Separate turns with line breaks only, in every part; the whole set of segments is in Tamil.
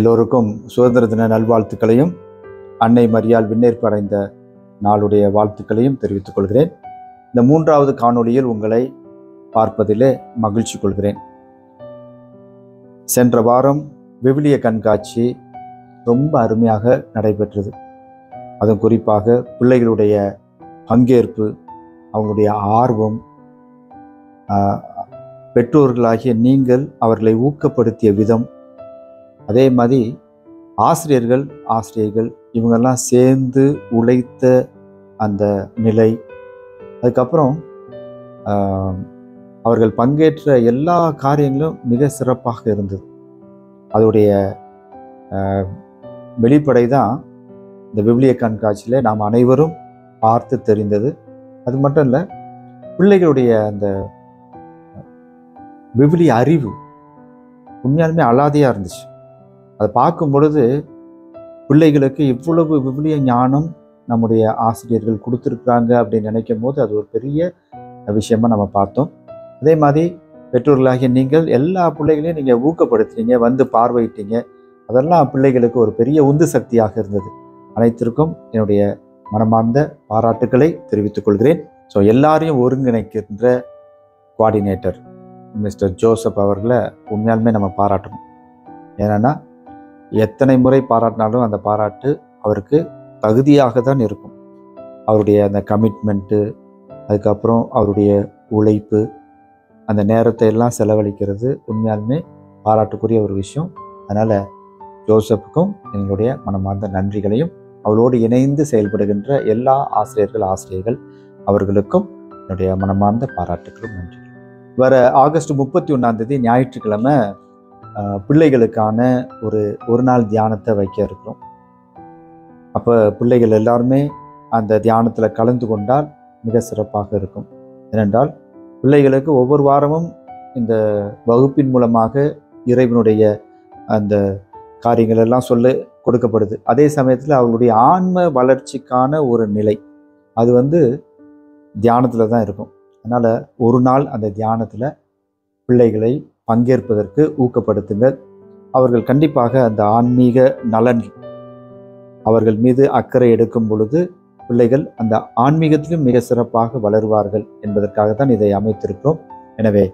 எல்லோருக்கும் சுதந்திர தின நல்வாழ்த்துக்களையும் அன்னை மரியாள் விண்ணேற்பு அடைந்த நாளுடைய வாழ்த்துக்களையும் தெரிவித்துக் கொள்கிறேன். இந்த 3வது காணொளியில் உங்களை பார்ப்பதிலே மகிழ்ச்சி கொள்கிறேன். சென்ற வாரம் விவிலிய கண்காட்சி ரொம்ப அருமையாக நடைபெற்றது. அதுவும் குறிப்பாக பிள்ளைகளுடைய பங்கேற்பு, அவங்களுடைய ஆர்வம், பெற்றோர்களாகிய நீங்கள் அவர்களை ஊக்கப்படுத்திய விதம், அதே மாதிரி ஆசிரியர்கள் இவங்கெல்லாம் சேர்ந்து உழைத்த அந்த நிலை, அதுக்கப்புறம் அவர்கள் பங்கேற்ற எல்லா காரியங்களும் மிக சிறப்பாக இருந்தது. அதோடைய வெளிப்படை தான் இந்த விவிலிய கண்காட்சியில் நாம் அனைவரும் பார்த்து தெரிந்தது. அது மட்டும் இல்லை, பிள்ளைகளுடைய அந்த விவிலிய அறிவு உண்மையாலுமே அலாதியாக இருந்துச்சு. அதை பார்க்கும் பொழுது பிள்ளைகளுக்கு இவ்வளவு விவிலிய ஞானம் நம்முடைய ஆசிரியர்கள் கொடுத்துருக்குறாங்க அப்படின்னு நினைக்கும் போது அது ஒரு பெரிய விஷயமா நம்ம பார்த்தோம். அதே மாதிரி பெற்றோர்களாகிய நீங்கள் எல்லா பிள்ளைகளையும் நீங்கள் ஊக்கப்படுத்துறீங்க, வந்து பார்வையிட்டீங்க. அதெல்லாம் பிள்ளைகளுக்கு ஒரு பெரிய உந்து சக்தியாக இருந்தது. அனைத்திற்கும் என்னுடைய மனமார்ந்த பாராட்டுக்களை தெரிவித்துக் கொள்கிறேன். ஸோ எல்லாரையும் ஒருங்கிணைக்கின்ற கோஆர்டினேட்டர் மிஸ்டர் ஜோசப் அவர்களை உண்மையாலுமே நம்ம பாராட்டணும். ஏன்னா எத்தனை முறை பாராட்டினாலும் அந்த பாராட்டு அவருக்கு தகுதியாக தான் இருக்கும். அவருடைய அந்த கமிட்மெண்ட்டு, அதுக்கப்புறம் அவருடைய உழைப்பு, அந்த நேரத்தை எல்லாம் செலவழிக்கிறது உண்மையாலுமே பாராட்டுக்குரிய ஒரு விஷயம். அதனால் ஜோசப்புக்கும் எங்களுடைய மனமார்ந்த நன்றிகளையும், அவளோடு இணைந்து செயல்படுகின்ற எல்லா ஆசிரியர்கள் அவர்களுக்கும் என்னுடைய மனமார்ந்த பாராட்டுகளும் நன்றிகள். வர ஆகஸ்ட் 31 ஞாயிற்றுக்கிழமை பிள்ளைகளுக்கான ஒரு நாள் தியானத்தை வைக்க இருக்கிறோம். அப்போ பிள்ளைகள் எல்லாருமே அந்த தியானத்தில் கலந்து கொண்டால் மிக சிறப்பாக இருக்கும். ஏனென்றால் பிள்ளைகளுக்கு ஒவ்வொரு வாரமும் இந்த வகுப்பின் மூலமாக இறைவனுடைய அந்த காரியங்கள் எல்லாம் கொடுக்கப்படுது. அதே சமயத்தில் அவங்களுடைய ஆன்ம வளர்ச்சிக்கான ஒரு நிலை அது தியானத்தில் தான் இருக்கும். அதனால் ஒரு நாள் அந்த தியானத்தில் பிள்ளைகளை பங்கேற்பதற்கு ஊக்கப்படுத்துங்கள். அவர்கள் கண்டிப்பாக அந்த ஆன்மீக நலன் அவர்கள் மீது அக்கறை எடுக்கும் பொழுது பிள்ளைகள் அந்த ஆன்மீகத்திலும் மிக சிறப்பாக வளருவார்கள் என்பதற்காகத்தான் இதை அமைத்திருக்கிறோம். எனவே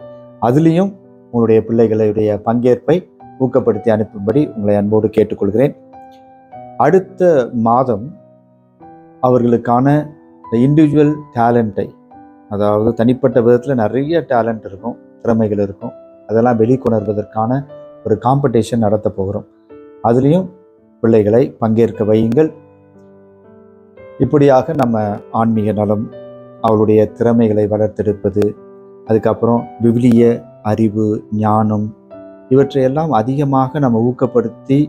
அதுலேயும் உங்களுடைய பிள்ளைகளுடைய பங்கேற்பை ஊக்கப்படுத்தி அனுப்பும்படி உங்களை அன்போடு கேட்டுக்கொள்கிறேன். அடுத்த மாதம் அவர்களுக்கான இண்டிவிஜுவல் டேலண்ட்டை, அதாவது தனிப்பட்ட விதத்தில் நிறைய டேலண்ட் இருக்கும், திறமைகள் இருக்கும், அதெல்லாம் வெளிக்கொணர்வதற்கான ஒரு காம்படிஷன் நடத்த போகிறோம். அதுலேயும் பிள்ளைகளை பங்கேற்க வையுங்கள். இப்படியாக நம்ம ஆன்மீக நலம், அவளுடைய திறமைகளை வளர்த்தெடுப்பது, அதுக்கப்புறம் விவிலிய அறிவு, ஞானம், இவற்றையெல்லாம் அதிகமாக நம்ம ஊக்கப்படுத்தி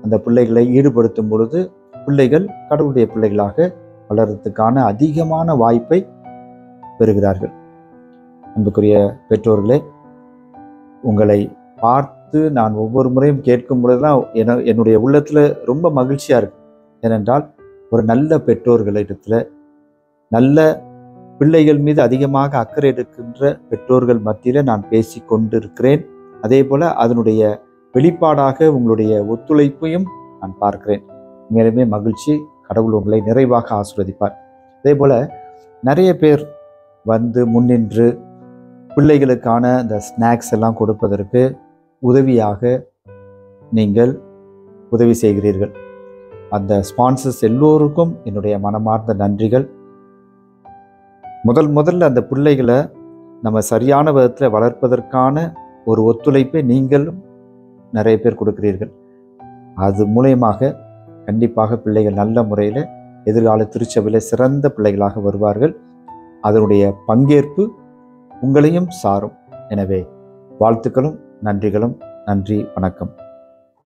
அந்த பிள்ளைகளை ஈடுபடுத்தும் பொழுது பிள்ளைகள் கடவுளுடைய பிள்ளைகளாக வளர்றதுக்கான அதிகமான வாய்ப்பை பெறுகிறார்கள். அன்புக்குரிய பெற்றோர்களே, உங்களை பார்த்து நான் ஒவ்வொரு முறையும் கேட்கும் பொழுதுதான் என்னுடைய உள்ளத்தில் ரொம்ப மகிழ்ச்சியாக இருக்கு. ஏனென்றால் ஒரு நல்ல பெற்றோர்களிடத்தில், நல்ல பிள்ளைகள் மீது அதிகமாக அக்கறை எடுக்கின்ற பெற்றோர்கள் மத்தியில் நான் பேசி கொண்டிருக்கிறேன். அதே போல் அதனுடைய வெளிப்பாடாக உங்களுடைய ஒத்துழைப்பையும் நான் பார்க்கிறேன். மேலுமே மகிழ்ச்சி. கடவுள் உங்களை நிறைவாக ஆசீர்வதிப்பார். அதே போல் நிறைய பேர் முன்னின்று பிள்ளைகளுக்கான இந்த ஸ்நாக்ஸ் எல்லாம் கொடுப்பதற்கு உதவியாக நீங்கள் உதவி செய்கிறீர்கள். அந்த ஸ்பான்சர்ஸ் எல்லோருக்கும் என்னுடைய மனமார்ந்த நன்றிகள். முதல்ல அந்த பிள்ளைகளை நம்ம சரியான விதத்தில் வளர்ப்பதற்கான ஒரு ஒத்துழைப்பை நீங்களும் நிறைய பேர் கொடுக்கிறீர்கள். அது மூலயமாக கண்டிப்பாக பிள்ளைகள் நல்ல முறையில் எதிர்கால திருச்சபையில் சிறந்த பிள்ளைகளாக வருவார்கள். அதனுடைய பங்கேற்பு உங்களையும் சாரும். எனவே வாழ்த்துக்களும் நன்றிகளும். நன்றி, வணக்கம்.